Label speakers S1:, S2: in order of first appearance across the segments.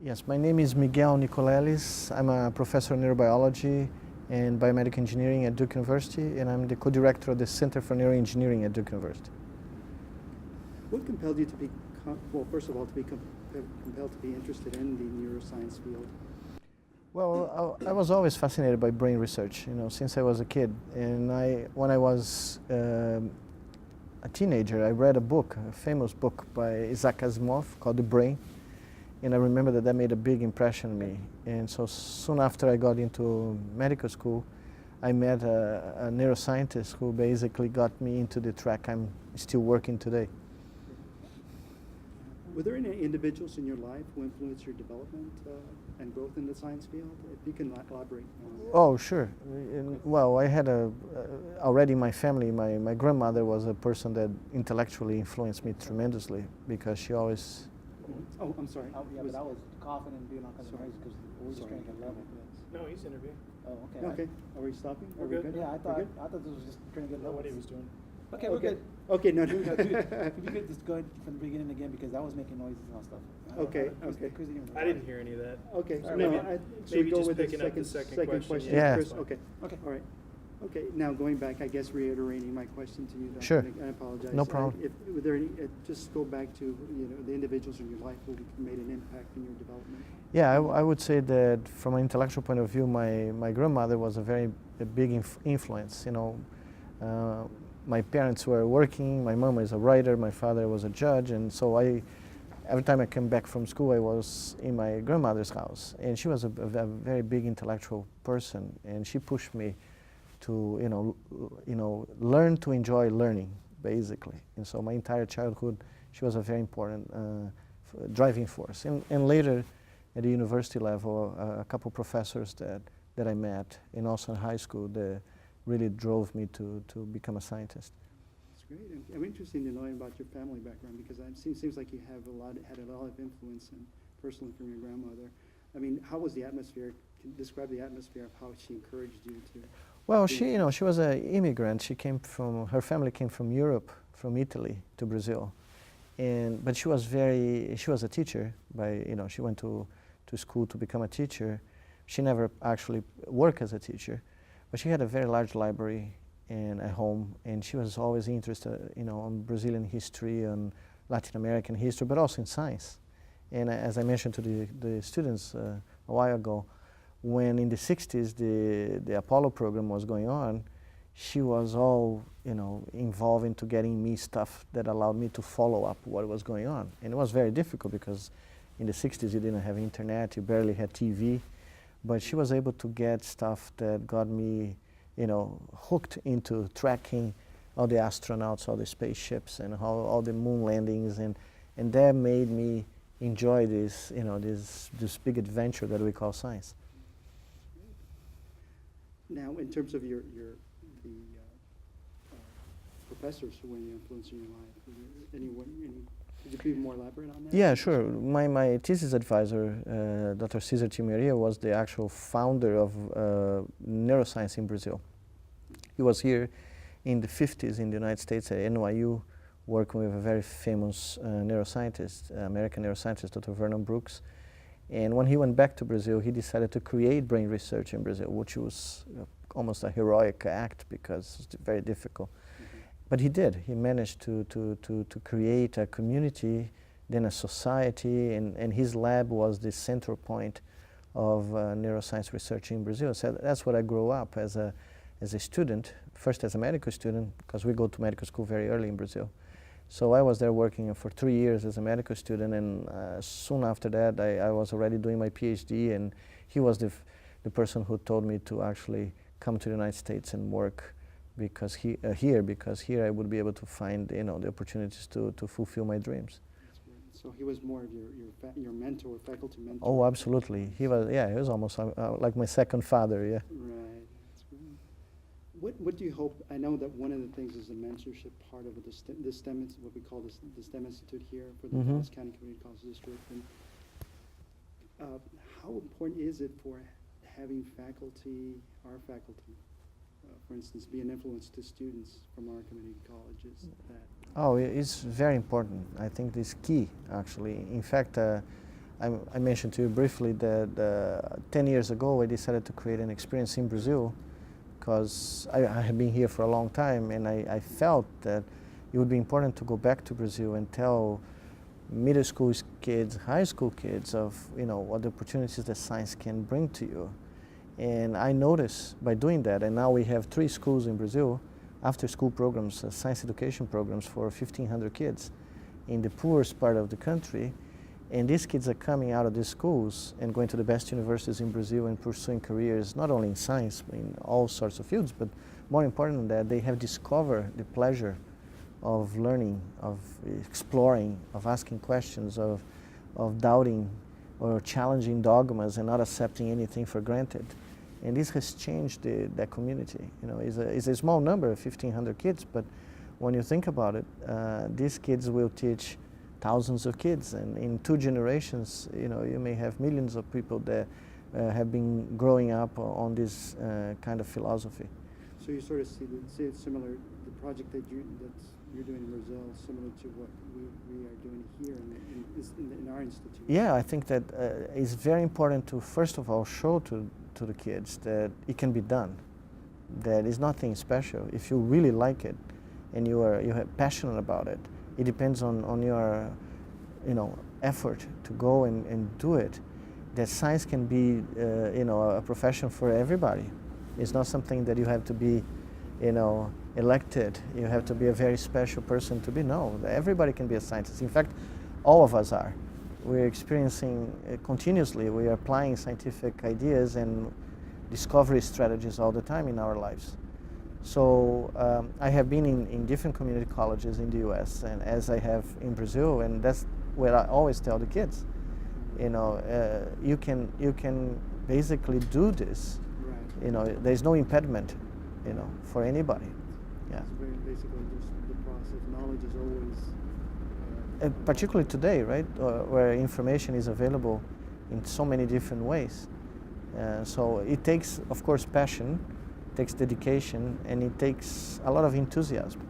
S1: Yes, my name is Miguel Nicolelis. I'm a professor of neurobiology and biomedical engineering at Duke University, and I'm the co-director of the Center for Neuroengineering at Duke University.
S2: What compelled you to be, well, first of all, to be compelled to be interested in the neuroscience field?
S1: Well, I was always fascinated by brain research, since I was a kid. And when I was a teenager, I read a book, a famous book by Isaac Asimov called The Brain. And I remember that made a big impression on me. And so soon after I got into medical school, I met a neuroscientist who basically got me into the track I'm still working today.
S2: Were there any individuals in your life who influenced your development and growth in the science field? If you can elaborate on that.
S1: Oh, sure. Well, I had already in my family, my grandmother was a person that intellectually influenced me tremendously because she always...
S2: Oh, I'm sorry.
S3: Yeah, but I was coughing and being all kinds of noise because we're just trying to get level.
S4: No, he's interviewing.
S3: Oh, okay.
S2: Okay. Are we stopping?
S4: We're
S2: Are we
S4: good.
S3: Yeah, I thought this was just trying to get
S4: Know
S3: level.
S4: what he was doing.
S3: Okay, we're good.
S2: Okay, no, no.
S3: If you could just go ahead from the beginning again because I was making noises and all stuff.
S2: Okay,
S3: Chris
S2: okay.
S3: didn't even know.
S4: I didn't hear any of that.
S2: Okay,
S4: Sorry,
S2: no,
S4: maybe-
S2: should we
S4: maybe
S2: go
S4: just
S2: with the
S4: picking up the second question.
S1: Yeah.
S2: Chris?
S4: that's
S2: Okay,
S3: Okay.
S2: all right. Okay, now going back, I guess reiterating my question to you. Dr.
S1: Sure.
S2: Nick, I apologize.
S1: No problem.
S2: Were there any, just go back to, the individuals in your life who made an impact in your development?
S1: Yeah, I would say that from an intellectual point of view, my grandmother was a big influence. My parents were working, my mom is a writer, my father was a judge, and so every time I came back from school, I was in my grandmother's house. And she was a very big intellectual person, and she pushed me to, learn to enjoy learning, basically. And so my entire childhood, she was a very important driving force. And later, at the university level, a couple professors that I met, and also in high school, that really drove me to become a scientist.
S2: That's great. I'm interested in knowing about your family background because it seems like you have had a lot of influence personally from your grandmother. I mean, how was the atmosphere? Can you describe the atmosphere of how she encouraged you to?
S1: Well, she was an immigrant. Her family came from Europe, from Italy to Brazil, but she was a teacher. She went to school to become a teacher. She never actually worked as a teacher, but she had a very large library at home, and she was always interested, in Brazilian history and Latin American history, but also in science. And as I mentioned to the students a while ago, when in the 60s the Apollo program was going on, she was all involved into getting me stuff that allowed me to follow up what was going on. And it was very difficult because in the 60s you didn't have internet, you barely had TV, but she was able to get stuff that got me hooked into tracking all the astronauts, all the spaceships, and all the moon landings, and that made me enjoy this this big adventure that we call science.
S2: Now, in terms of the professors who were influencing your life, could you be more elaborate on that?
S1: Yeah, sure. My thesis advisor, Dr. Cesar Timaria, was the actual founder of neuroscience in Brazil. He was here in the 50s in the United States at NYU, working with a very famous neuroscientist, American neuroscientist, Dr. Vernon Brooks. And when he went back to Brazil, he decided to create brain research in Brazil, which was almost a heroic act because it's very difficult. But he did. He managed to create a community, then a society, and his lab was the central point of neuroscience research in Brazil. So that's what I grew up as a student, first as a medical student, because we go to medical school very early in Brazil. So I was there working for 3 years as a medical student, and soon after that I was already doing my PhD, and he was the person who told me to actually come to the United States and work because here I would be able to find the opportunities to fulfill my dreams.
S2: So he was more of your mentor, faculty mentor.
S1: Oh, absolutely. He was almost like my second father. Yeah.
S2: Right. That's great. What do you hope? I know that one of the things is the mentorship part of the STEM, what we call the STEM Institute here for the Dallas County Community College District. And how important is it for having our faculty, for instance, be an influence to students from our community colleges? Oh,
S1: it's very important. I think it's key, actually. In fact, I mentioned to you briefly that 10 years ago I decided to create an experience in Brazil because I have been here for a long time, and I felt that it would be important to go back to Brazil and tell middle school kids, high school kids of what the opportunities that science can bring to you. And I noticed by doing that, and now we have 3 schools in Brazil, after school programs, science education programs for 1,500 kids in the poorest part of the country. And these kids are coming out of these schools and going to the best universities in Brazil and pursuing careers not only in science, but in all sorts of fields, but more important than that, they have discovered the pleasure of learning, of exploring, of asking questions, of doubting or challenging dogmas and not accepting anything for granted. And this has changed that community. It's a small number, 1,500 kids, but when you think about it, these kids will teach thousands of kids, and in 2 generations, you may have millions of people that have been growing up on this kind of philosophy.
S2: So you sort of see it similar, the project that you're doing in Brazil, similar to what we are doing here in our institute.
S1: Yeah, I think that it's very important to first of all show to the kids that it can be done, that it's nothing special. If you really like it and you're passionate about it, it depends on your effort to go and do it, that science can be a profession for everybody. It's not something that you have to be elected, you have to be a very special person to be. No, everybody can be a scientist. In fact, all of us are. We're experiencing continuously, we are applying scientific ideas and discovery strategies all the time in our lives. So I have been in different community colleges in the US, and as I have in Brazil, and that's what I always tell the kids. You can basically do this.
S2: Right.
S1: There's no impediment, for anybody. Yeah.
S2: It's very basically just the process. Knowledge is always.
S1: Particularly today, right, where information is available in so many different ways. So it takes, of course, passion, it takes dedication, and it takes a lot of enthusiasm.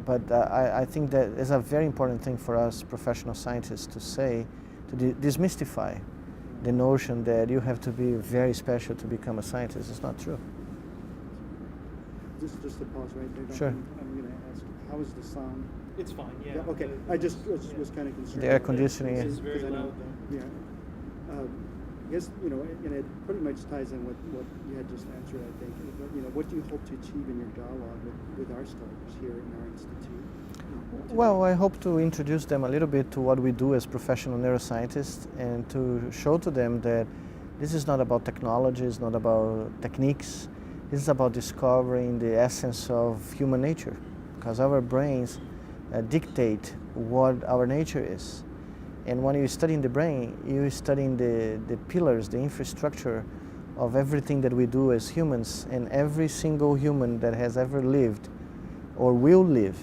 S1: But I think that is a very important thing for us professional scientists to say, to demystify the notion that you have to be very special to become a scientist. It's not true.
S2: Just to pause right there.
S1: Sure.
S2: I'm going to ask, how is the sound?
S4: It's fine, yeah.
S2: Yeah, okay. I just was kind of concerned.
S1: The air conditioning
S4: It's
S1: is
S4: very
S2: Because I know-
S4: loud though.
S2: Yeah. I guess, and it pretty much ties in what you had just answered, I think. But, what do you hope to achieve in your dialogue with our scholars here in our institute? Today?
S1: Well, I hope to introduce them a little bit to what we do as professional neuroscientists, and to show to them that this is not about technology, it's not about techniques, this is about discovering the essence of human nature, because our brains dictate what our nature is. And when you're studying the brain, you're studying the pillars, the infrastructure of everything that we do as humans, and every single human that has ever lived or will live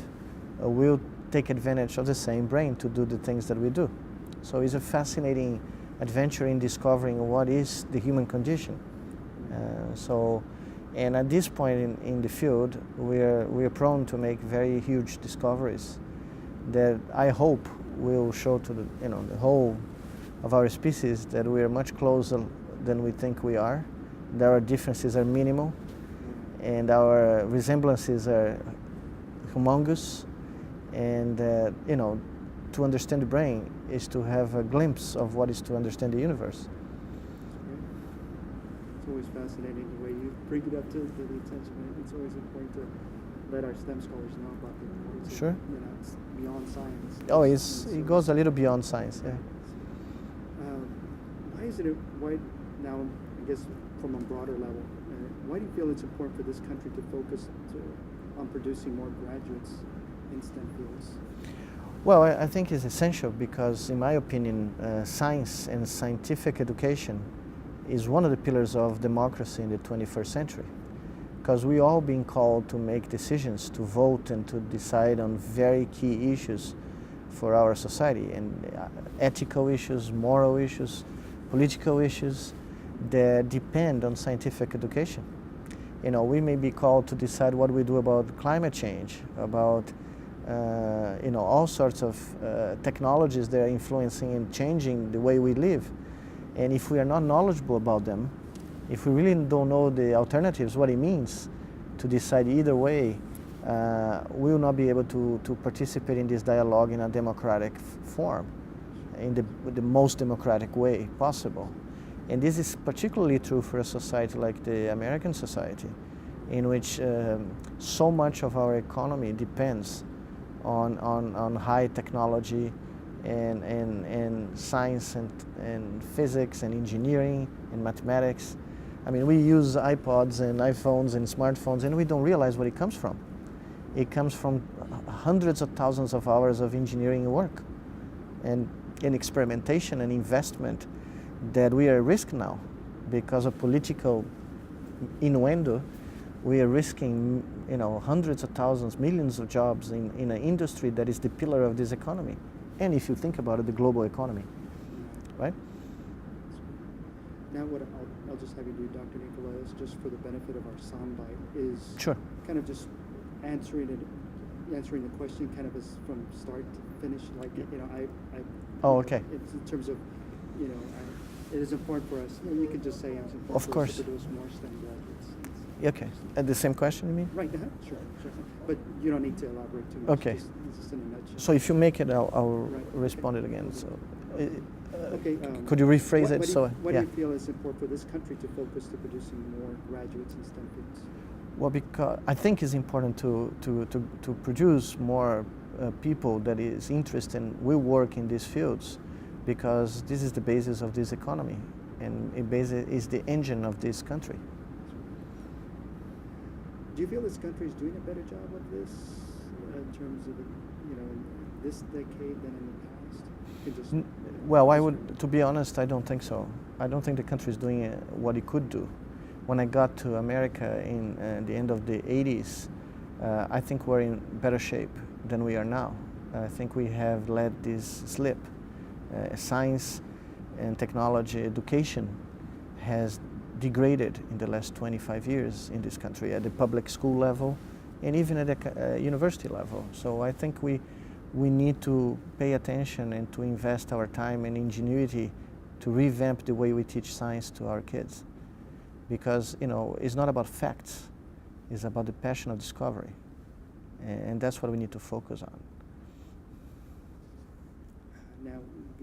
S1: will take advantage of the same brain to do the things that we do. So it's a fascinating adventure in discovering what is the human condition. And at this point in the field, we're prone to make very huge discoveries that I hope will show to the whole of our species that we are much closer than we think we are. That our differences are minimal, and our resemblances are humongous. And to understand the brain is to have a glimpse of what is to understand the universe.
S2: It's always fascinating the way you bring it up to the attention. It's always important to let our STEM scholars know about the importance.
S1: Sure.
S2: It's beyond science.
S1: Oh, it goes a little beyond science, yeah.
S2: Why is it, now, I guess from a broader level, why do you feel it's important for this country to focus on producing more graduates in STEM fields?
S1: Well, I think it's essential because, in my opinion, science and scientific education is one of the pillars of democracy in the 21st century. Because we all being called to make decisions, to vote and to decide on very key issues for our society, and ethical issues, moral issues, political issues that depend on scientific education. We may be called to decide what we do about climate change, about all sorts of technologies that are influencing and changing the way we live. And if we are not knowledgeable about them, if we really don't know the alternatives, what it means to decide either way, we will not be able to participate in this dialogue in a democratic form, in the most democratic way possible. And this is particularly true for a society like the American society, in which so much of our economy depends on high technology and science and physics and engineering and mathematics. I mean, we use iPods and iPhones and smartphones, and we don't realize where it comes from. It comes from hundreds of thousands of hours of engineering work and experimentation and investment that we are at risk now because of political innuendo. We are risking, hundreds of thousands, millions of jobs in an industry that is the pillar of this economy. And if you think about it, the global economy, right?
S2: Now what I'll just have you do, Dr. Nicolelis, just for the benefit of our soundbite, is
S1: Sure.
S2: kind of just answering the question kind of as from start to finish, like,
S1: Oh, okay.
S2: It's in terms of, it is important for us. You can just say it's important
S1: Of
S2: for
S1: course.
S2: us to produce more STEM graduates.
S1: Okay. And the same question, you mean?
S2: Right, sure. But you don't need to elaborate too much.
S1: Okay.
S2: Just in a nutshell.
S1: So if you make it, I'll
S2: Right,
S1: respond it again. So,
S2: Okay.
S1: could you rephrase it?
S2: Why do you feel it's important for this country to focus to producing more graduates in STEM fields?
S1: Well, because I think it's important to produce more people that is interested and will work in these fields, because this is the basis of this economy, and it is the engine of this country.
S2: Do you feel this country is doing a better job of this in terms of, in this decade than in the past? You can just,
S1: Well, to be honest, I don't think so. I don't think the country is doing what it could do. When I got to America in the end of the 80s, I think we're in better shape than we are now. I think we have let this slip. Science and technology education has degraded in the last 25 years in this country at the public school level and even at the university level. So I think we need to pay attention and to invest our time and ingenuity to revamp the way we teach science to our kids. Because, it's not about facts, it's about the passion of discovery. And that's what we need to focus on.
S2: now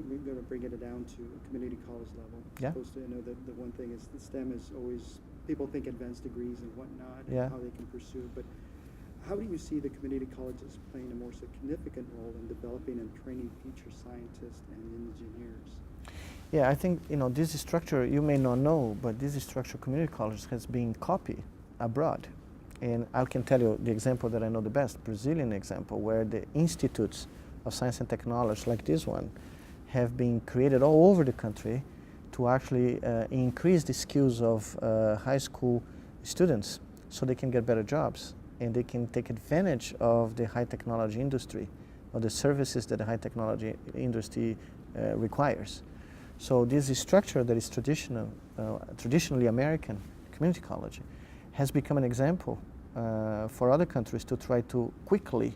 S2: we're going to bring it down to a community college level.
S1: Yeah.
S2: Supposed to, the one thing is the STEM is always, people think advanced degrees and whatnot,
S1: Yeah.
S2: and how they can pursue, but how do you see the community colleges playing a more significant role in developing and training future scientists and engineers?
S1: Yeah, I think, this structure, you may not know, but this structure, community college, has been copied abroad. And I can tell you the example that I know the best, Brazilian example, where the institutes of science and technology, like this one, have been created all over the country to actually increase the skills of high school students so they can get better jobs and they can take advantage of the high technology industry or the services that the high technology industry requires. So this structure that is traditionally American, community college, has become an example for other countries to try to quickly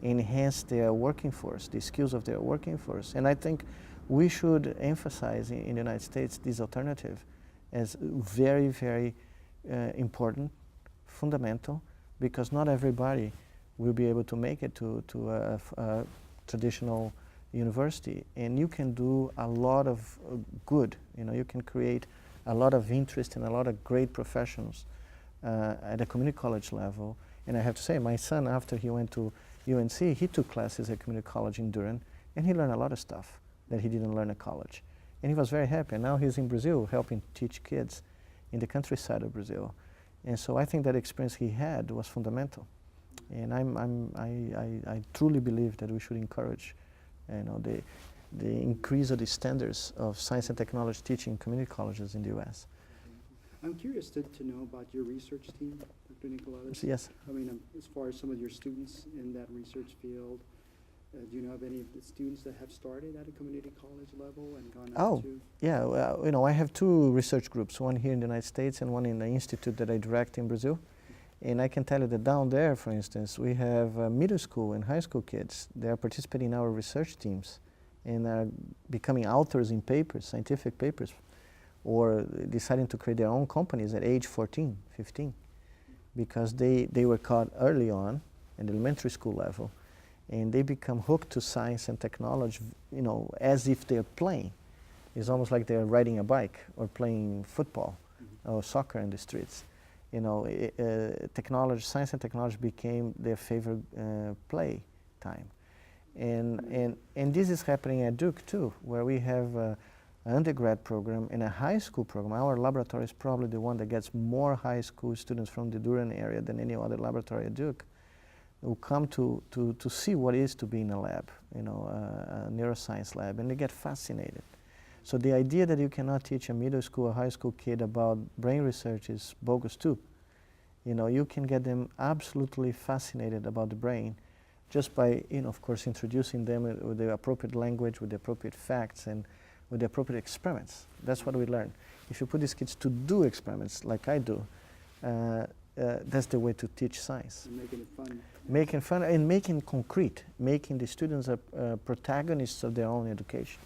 S1: enhance their working force, the skills of their working force. And I think we should emphasize in the United States this alternative as very, very important, fundamental, because not everybody will be able to make it to a traditional university. And you can do a lot of good. You can create a lot of interest and a lot of great professionals at the community college level. And I have to say, my son, after he went to UNC, he took classes at community college in Durham, and he learned a lot of stuff that he didn't learn at college. And he was very happy. And now he's in Brazil helping teach kids in the countryside of Brazil. And so I think that experience he had was fundamental. And I truly believe that we should encourage the increase of the standards of science and technology teaching in community colleges in the U.S.
S2: I'm curious to know about your research team, Dr. Nicolelis.
S1: Yes.
S2: I mean, as far as some of your students in that research field, do you know of any of the students that have started at a community college level and gone out to?
S1: Yeah. Well, I have two research groups, one here in the United States and one in the institute that I direct in Brazil. And I can tell you that down there, for instance, we have middle school and high school kids. They are participating in our research teams and are becoming authors in papers, scientific papers, or deciding to create their own companies at age 14, 15, because they were caught early on at the elementary school level, and they become hooked to science and technology, you know, as if they're playing. It's almost like they're riding a bike or playing football or soccer in the streets. You know, technology, science and technology became their favorite play time. And this is happening at Duke too, where we have an undergrad program and a high school program. Our laboratory is probably the one that gets more high school students from the Durham area than any other laboratory at Duke, who come to see what it is to be in a lab, you know, a neuroscience lab, and they get fascinated. So the idea that you cannot teach a middle school or high school kid about brain research is bogus too. You know, you can get them absolutely fascinated about the brain just by, you know, of course, introducing them with the appropriate language, with the appropriate facts, and with the appropriate experiments. That's what we learn. If you put these kids to do experiments like I do, that's the way to teach science.
S2: And making it fun.
S1: Making fun and making concrete, making the students protagonists of their own education.